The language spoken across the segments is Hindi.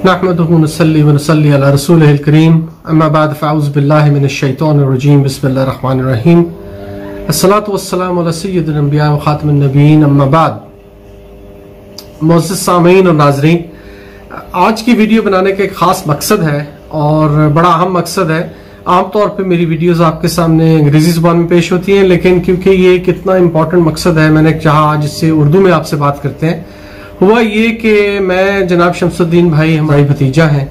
नहमदुहु व नसल्ली व नसल्ली अला रसूलिहिल करीम अम्मा बाद फ़अऊज़ु बिल्लाहि मिनश शैतानिर रजीम बिस्मिल्लाहिर रहमानिर रहीम अस्सलातु वस्सलामु अला सय्यिदिल अंबिया व खातिमिन नबिय्यीन अम्मा बाद। मुअज़्ज़िज़ सामीन और नाज़रीन, आज की वीडियो बनाने का एक ख़ास मकसद है और बड़ा अहम मकसद है। आमतौर पे मेरी वीडियोस आपके सामने अंग्रेजी ज़ुबान में पेश होती हैं, लेकिन क्योंकि ये कितना इम्पोर्टेंट मकसद है, मैंने चाहा आज इससे उर्दू में आपसे बात करते हैं। हुआ ये कि मैं जनाब शमसुद्दीन भाई, हमारी भतीजा हैं,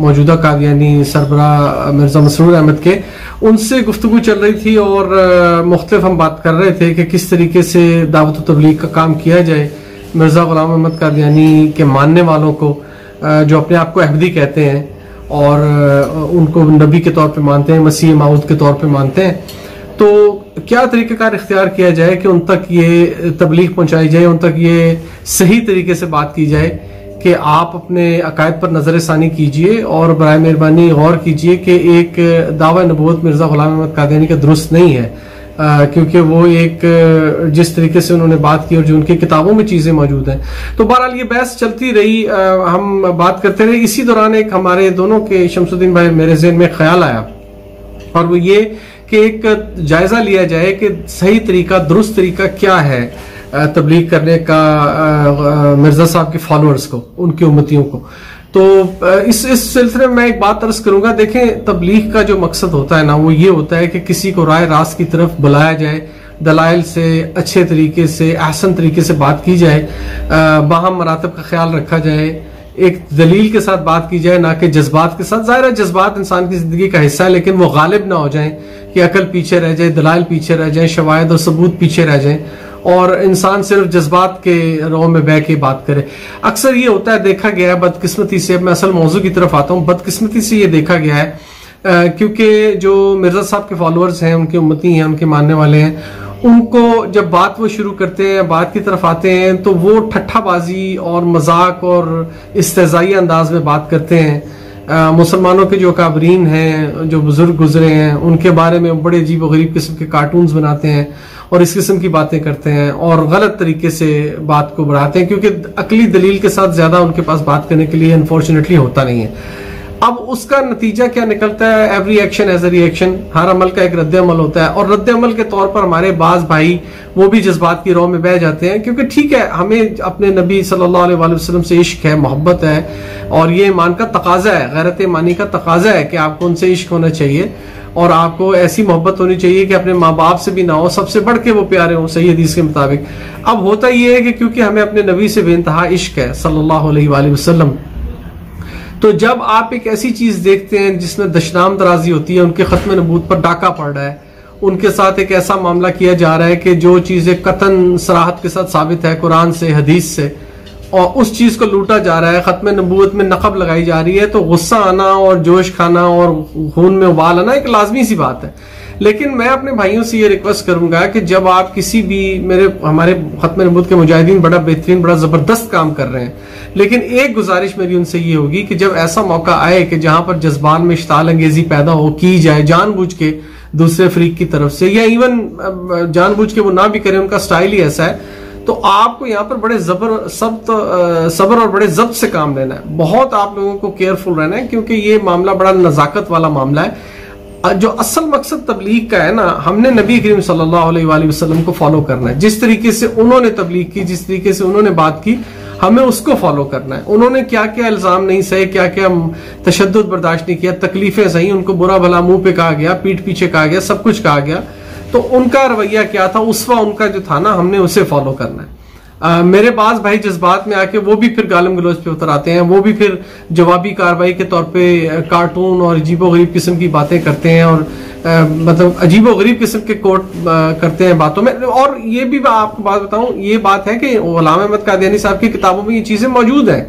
मौजूदा कादियानी सरबराह मिर्ज़ा मसरूर अहमद के, उनसे गुफ्तगू चल रही थी और मुख्तलिफ हम बात कर रहे थे कि किस तरीके से दावत व तबलीग का काम किया जाए। मिर्ज़ा ग़ुलाम अहमद कादियानी के मानने वालों को, जो अपने आप को अहमदी कहते हैं और उनको नबी के तौर पे मानते हैं, मसीह माऊद के तौर पे मानते हैं, तो क्या तरीक़ेकार इख्तियार किया जाए कि उन तक ये तबलीग पहुंचाई जाए, उन तक ये सही तरीके से बात की जाए कि आप अपने अकायद पर नजर सानी कीजिए और बराए मेहरबानी गौर कीजिए कि एक दावा नबूवत मिर्ज़ा ग़ुलाम अहमद कादियानी का दुरुस्त नहीं है, क्योंकि वो एक जिस तरीके से उन्होंने बात की और जो उनकी किताबों में चीजें मौजूद हैं। तो बहरहाल ये बहस चलती रही, हम बात करते रहे। इसी दौरान एक हमारे दोनों के शमसुद्दीन भाई मेरे ज़हन में ख्याल आया और वो ये कि एक जायजा लिया जाए कि सही तरीका, दुरुस्त तरीका क्या है तबलीग करने का मिर्जा साहब के फॉलोअर्स को, उनके उम्मतियों को। तो इस सिलसिले में मैं एक बात अर्ज करूंगा। देखें, तबलीग का जो मकसद होता है ना, वो ये होता है कि किसी को राय रास्त की तरफ बुलाया जाए, दलाइल से अच्छे तरीके से, ahsan तरीके से बात की जाए, बाहम मरातब का ख्याल रखा जाए, एक दलील के साथ बात की जाए, ना कि जज्बात के साथ। जाहिर है जज्बात इंसान की जिंदगी का हिस्सा है, लेकिन वो गालिब ना हो जाए कि अकल पीछे रह जाए, दलाइल पीछे रह जाए, शवाहिद और सबूत पीछे रह जाए और इंसान सिर्फ जज्बात के रो में बह के बात करे। अक्सर ये होता है, देखा गया है बदकिस्मती से। अब मैं असल मौजू की तरफ आता हूँ। बदकिस्मती से ये देखा गया है क्योंकि जो मिर्जा साहब के फॉलोअर्स हैं, उनके उम्मती हैं, उनके मानने वाले हैं, उनको जब बात वो शुरू करते हैं, बात की तरफ आते हैं, तो वो ठट्ठाबाजी और मजाक और इस्तेज़ाई अंदाज में बात करते हैं। मुसलमानों के जो काबरीन हैं, जो बुजुर्ग गुजरे हैं, उनके बारे में बड़े अजीब और गरीब किस्म के कार्टून्स बनाते हैं और इस किस्म की बातें करते हैं और गलत तरीके से बात को बढ़ाते हैं, क्योंकि अकली दलील के साथ ज्यादा उनके पास बात करने के लिए अनफॉर्चुनेटली होता नहीं है। अब उसका नतीजा क्या निकलता है? Every action has a reaction. हर अमल का एक रद्द अमल होता है और रद्द अमल के तौर पर हमारे बाज भाई वो भी जज्बात की राह में बह जाते हैं, क्योंकि ठीक है, हमें अपने नबी सल्लल्लाहु अलैहि वसल्लम से इश्क है, मोहब्बत है और ये ईमान का तकाजा है, गैरत ईमानी का तकाजा है कि आपको उनसे इश्क होना चाहिए और आपको ऐसी मोहब्बत होनी चाहिए कि अपने माँ बाप से भी ना हो, सबसे बढ़ के वो प्यारे हों सही हदीस के मुताबिक। अब होता ये है कि क्योंकि हमें अपने नबी से बेइंतहा इश्क है सल्लल्लाहु अलैहि वसल्लम, तो जब आप एक ऐसी चीज देखते हैं जिसमें दशनाम दराजी होती है, उनके खत्म नबूत पर डाका पड़ रहा है, उनके साथ एक ऐसा मामला किया जा रहा है कि जो चीजें कतन सराहत के साथ साबित है कुरान से, हदीस से, और उस चीज को लूटा जा रहा है, खत्म नबूवत में नकब लगाई जा रही है, तो गुस्सा आना और जोश खाना और खून में उबाल आना एक लाजमी सी बात है। लेकिन मैं अपने भाइयों से ये रिक्वेस्ट करूंगा कि जब आप किसी भी, हमारे खत्म नबूवत के मुजाहिदीन बड़ा बेहतरीन, बड़ा जबरदस्त काम कर रहे हैं, लेकिन एक गुजारिश मेरी उनसे ये होगी कि जब ऐसा मौका आए कि जहां पर जज्बात में इश्ताल अंगेजी पैदा हो, की जाए जानबूझ के दूसरे फरीक की तरफ से, या इवन जानबूझ के वो ना भी करें, उनका स्टाइल ही ऐसा है, तो आपको यहाँ पर बड़े सब्र और बड़े जब्त से काम लेना है। बहुत आप लोगों को केयरफुल रहना है, क्योंकि ये मामला बड़ा नजाकत वाला मामला है। जो असल मकसद तबलीग का है ना, हमने नबी करीम सल्लल्लाहु अलैहि वसल्लम को फॉलो करना है। जिस तरीके से उन्होंने तबलीग की, जिस तरीके से उन्होंने बात की, हमें उसको फॉलो करना है। उन्होंने क्या क्या इल्जाम नहीं सहे, क्या क्या तशद्दुद बर्दाश्त नहीं किया, तकलीफें सही, उनको बुरा भला मुंह पे कहा गया, पीठ पीछे कहा गया, सब कुछ कहा गया, तो उनका रवैया क्या था, उसवा उनका जो था ना, हमने उसे फॉलो करना है। मेरे पास भाई जज्बात में आके वो भी फिर गालम गलोच पे उतर आते हैं, वो भी फिर जवाबी कार्रवाई के तौर पे कार्टून और अजीबो गरीब किस्म की बातें करते हैं और मतलब अजीबो गरीब किस्म के कोट करते हैं बातों में। और ये भी आपको बात बताऊं, ये बात है कि ग़ुलाम अहमद कादियानी साहब की किताबों में ये चीजें मौजूद हैं।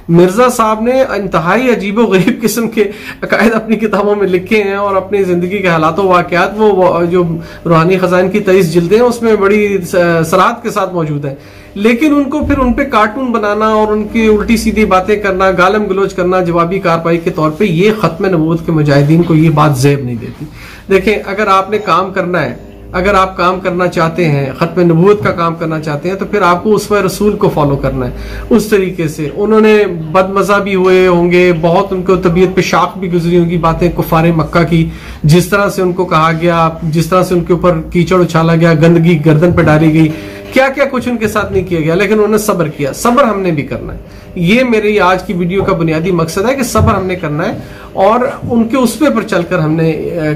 मिर्जा साहब ने इंतहाई अजीबो गरीब किस्म के अकायद अपनी किताबों में लिखे हैं और अपनी जिंदगी के हालात वाकयात वो जो रूहानी खजान की 23 जिल्दें हैं उसमें बड़ी सराहत के साथ मौजूद है। लेकिन उनको फिर उनपे कार्टून बनाना और उनकी उल्टी सीधी बातें करना, गालम गलोच करना जवाबी कार्रवाई के तौर पे, ये खत्म नबूवत के मुजाहिदीन को ये बात ज़ेब नहीं देती। देखें, अगर आपने काम करना है, अगर आप काम करना चाहते हैं, खत्म नबूवत का काम करना चाहते हैं, तो फिर आपको उसवा रसूल को फॉलो करना है उस तरीके से। उन्होंने बदमजा भी हुए होंगे, बहुत उनको तबीयत पे शाख भी गुजरी होंगी बातें कुफारे मक्का की, जिस तरह से उनको कहा गया, जिस तरह से उनके ऊपर कीचड़ उछाला गया, गंदगी गर्दन पे डाली गई, क्या क्या कुछ उनके साथ नहीं किया गया, लेकिन उन्होंने सब्र किया। सब्र हमने भी करना है। ये मेरी आज की वीडियो का बुनियादी मकसद है कि सब्र हमने करना है और उनके उसपे पर चलकर हमने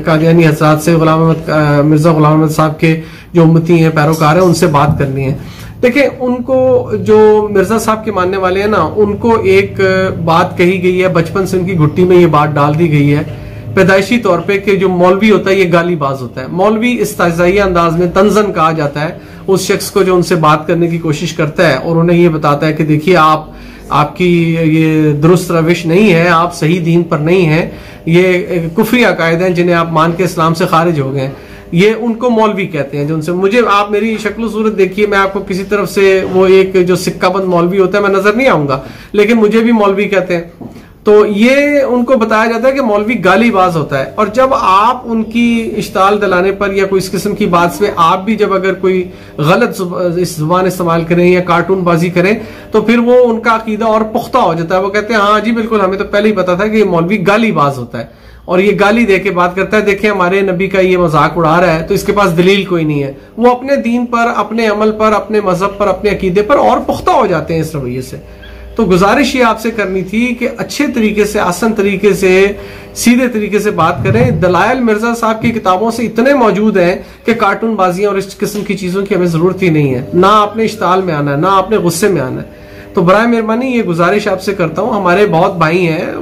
कादियानी हजरात से, मिर्जा गुलाम अहमद साहब के जो उम्मती हैं, पैरोकार हैं, उनसे बात करनी है। देखिए, उनको जो मिर्जा साहब के मानने वाले हैं ना, उनको एक बात कही गई है, बचपन से उनकी घुट्टी में ये बात डाल दी गई है पैदाइशी तौर पे, कि जो मौलवी होता है ये गालीबाज होता है। मौलवी इस्तेज़ाइया अंदाज में तंजन कहा जाता है उस शख्स को जो उनसे बात करने की कोशिश करता है और उन्हें ये बताता है कि देखिए आपकी ये दुरुस्त रविश नहीं है, आप सही दीन पर नहीं है, ये कुफरी अकायद हैं जिन्हें आप मान के इस्लाम से खारिज हो गए। ये उनको मौलवी कहते हैं। जो उनसे मुझे आप मेरी शक्ल सूरत देखिए, मैं आपको किसी तरफ से वो एक जो सिक्काबंद मौलवी होता है मैं नजर नहीं आऊंगा, लेकिन मुझे भी मौलवी कहते हैं। तो ये उनको बताया जाता है कि मौलवी गालीबाज होता है। और जब आप उनकी इश्ताल दिलाने पर या कोई इस किस्म की बात से आप भी जब अगर कोई गलत जुबान इस्तेमाल करें या कार्टून बाजी करें, तो फिर वो उनका अकीदा और पुख्ता हो जाता है। वो कहते हैं हाँ जी बिल्कुल, हमें तो पहले ही पता था कि ये मौलवी गालीबाज होता है और ये गाली दे के बात करता है, देखिए हमारे नबी का ये मजाक उड़ा रहा है, तो इसके पास दलील कोई नहीं है। वो अपने दीन पर, अपने अमल पर, अपने मजहब पर, अपने अकीदे पर और पुख्ता हो जाते हैं इस रवैये से। तो गुजारिश ये आपसे करनी थी कि अच्छे तरीके से, आसान तरीके से, सीधे तरीके से बात करें। दलाइल मिर्जा साहब की किताबों से इतने मौजूद हैं कि कार्टून बाजियां और इस किस्म की चीजों की हमें जरूरत ही नहीं है। ना आपने इश्ताल में आना है, ना आपने गुस्से में आना है। तो बराए मेहरबानी ये गुजारिश आपसे करता हूँ। हमारे बहुत भाई हैं,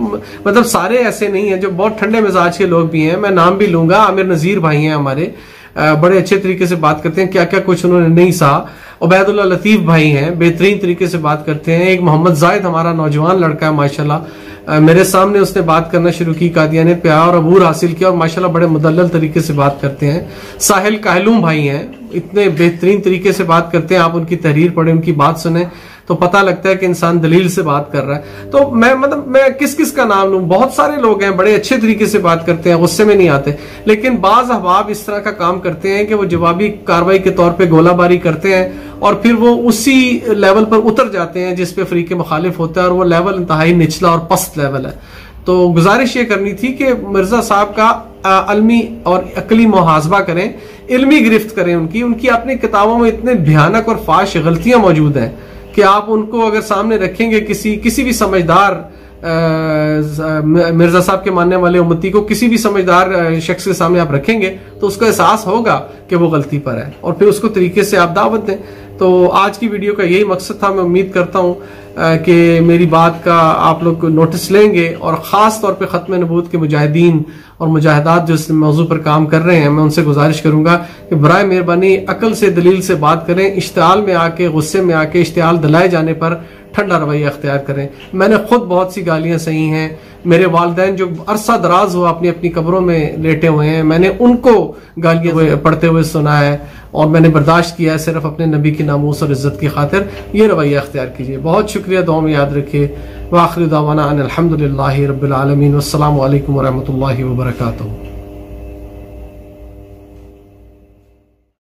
मतलब सारे ऐसे नहीं हैं, जो बहुत ठंडे मिजाज के लोग भी हैं। मैं नाम भी लूंगा, आमिर नजीर भाई हैं हमारे, बड़े अच्छे तरीके से बात करते हैं, क्या क्या कुछ उन्होंने नहीं सहा। उबैदुल्लाह लतीफ भाई हैं, बेहतरीन तरीके से बात करते हैं। एक मोहम्मद जायद हमारा नौजवान लड़का है माशाल्लाह, मेरे सामने उसने बात करना शुरू की, कादियानियत पे आया और अबूर हासिल किया और माशाल्लाह बड़े मुदल्लल तरीके से बात करते हैं। साहिल कहलूम भाई हैं, इतने बेहतरीन तरीके से बात करते हैं। आप उनकी तहरीर पढ़े, उनकी बात सुने तो पता लगता है कि इंसान दलील से बात कर रहा है। तो मैं किस किस का नाम लूं, बहुत सारे लोग हैं, बड़े अच्छे तरीके से बात करते हैं, गुस्से में नहीं आते। लेकिन बाज अहबाब इस तरह का काम करते हैं कि वो जवाबी कार्रवाई के तौर पे गोलाबारी करते हैं और फिर वो उसी लेवल पर उतर जाते हैं जिस पे फरीक मुखालिफ होता है, और वो लेवल इंतहाई निचला और पस्त लेवल है। तो गुजारिश ये करनी थी कि मिर्जा साहब का अलमी और अकली मुहासबा करें, इल्मी गिरफ्त करें उनकी अपनी किताबों में इतने भयानक और फाश गलतियां मौजूद हैं कि आप उनको अगर सामने रखेंगे, किसी भी समझदार मिर्जा साहब के मानने वाले उम्मती को किसी भी समझदार शख्स के सामने आप रखेंगे तो उसको एहसास होगा कि वो गलती पर है और फिर उसको तरीके से आप दावत दें। तो आज की वीडियो का यही मकसद था। मैं उम्मीद करता हूँ कि मेरी बात का आप लोग नोटिस लेंगे और ख़ास तौर पे ख़त्म नबूवत के मुजाहिदीन और मुजाहिदात जो इस मौजू पर काम कर रहे हैं, मैं उनसे गुजारिश करूंगा कि बराए मेहरबानी अकल से, दलील से बात करें। इश्तिआल में आके, गुस्से में आके, इश्तिआल दिलाए जाने पर ठंडा रवैया अख्तियार करें। मैंने खुद बहुत सी गालियां सही हैं। मेरे वालिदैन जो अरसा दराज हुआ अपनी अपनी कब्रों में लेटे हुए हैं, मैंने उनको गालियां पढ़ते हुए सुना है और मैंने बर्दाश्त किया है सिर्फ अपने नबी की नामूस और इज्जत की खातिर। ये रवैया अख्तियार कीजिए। बहुत शुक्रिया, दुआ में याद रखिए। व आखिर दावाना अनिल हम्दुलिल्लाहि रब्बिल आलमीन। वस्सलामु अलैकुम व रहमतुल्लाहि व बरकातुहू।